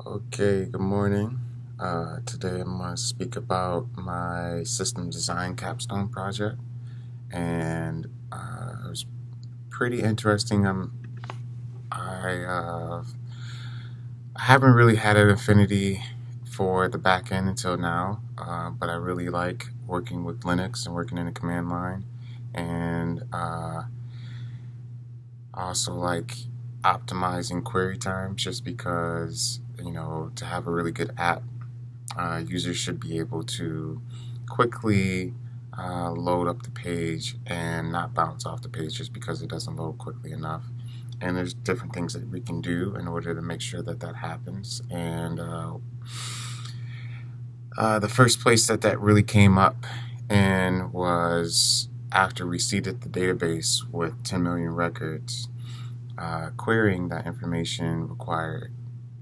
Okay, good morning. Today I'm going to speak about my system design capstone project, and it was pretty interesting. I haven't really had an affinity for the back end until now, but I really like working with Linux and working in the command line, and I also like optimizing query times just because, to have a really good app, users should be able to quickly load up the page and not bounce off the page just because it doesn't load quickly enough. And there's different things that we can do in order to make sure that that happens. And the first place that that really came up in was after we seeded the database with 10 million records. Querying that information required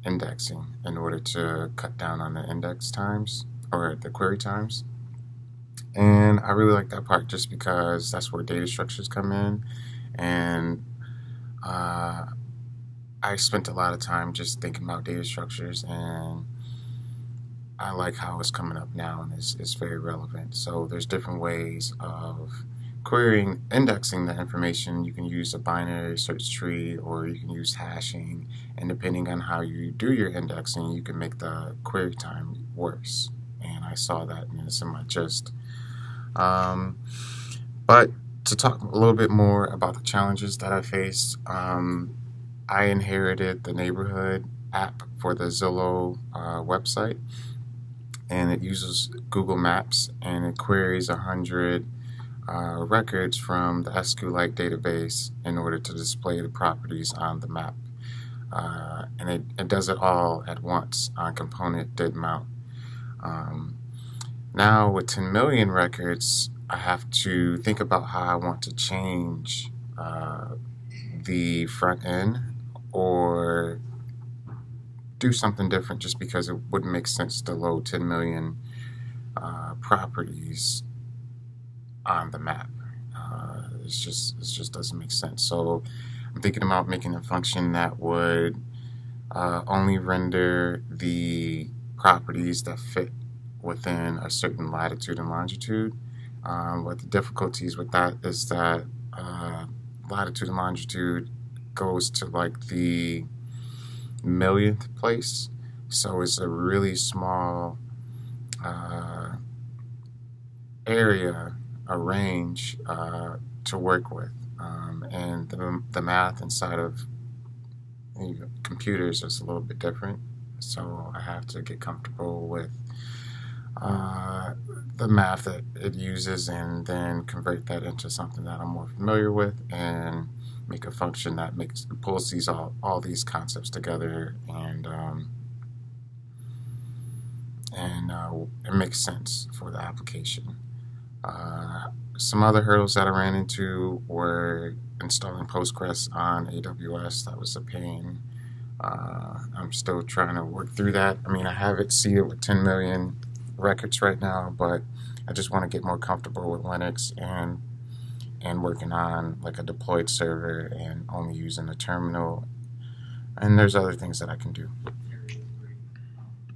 indexing in order to cut down on the index times or the query times. And I really like that part just because that's where data structures come in. And uh, I spent a lot of time just thinking about data structures, and I like how it's coming up now, and it's very relevant. So there's different ways of querying, indexing the information. You can use a binary search tree, or you can use hashing, and depending on how you do your indexing, you can make the query time worse. And I saw that, and it's in my gist. Um, but to talk a little bit more about the challenges that I faced, I inherited the neighborhood app for the Zillow website, and it uses Google Maps, and it queries 100 records from the SQLite database in order to display the properties on the map. And it does it all at once on component did mount. Um, Now, with 10 million records, I have to think about how I want to change the front end or do something different just because it wouldn't make sense to load 10 million properties on the map. It just doesn't make sense. So I'm thinking about making a function that would only render the properties that fit within a certain latitude and longitude. But the difficulties with that is that latitude and longitude goes to like the millionth place, so it's a really small uh, area, a range to work with, and the math inside of computers is a little bit different. So I have to get comfortable with uh, the math that it uses and then convert that into something that I'm more familiar with and make a function that pulls these all these concepts together and it makes sense for the application. Uh, some other hurdles that I ran into were installing Postgres on AWS. That was a pain. I'm still trying to work through that. I mean, I have it seeded with 10 million records right now, but I just want to get more comfortable with Linux and working on like a deployed server and only using a terminal. And there's other things that I can do.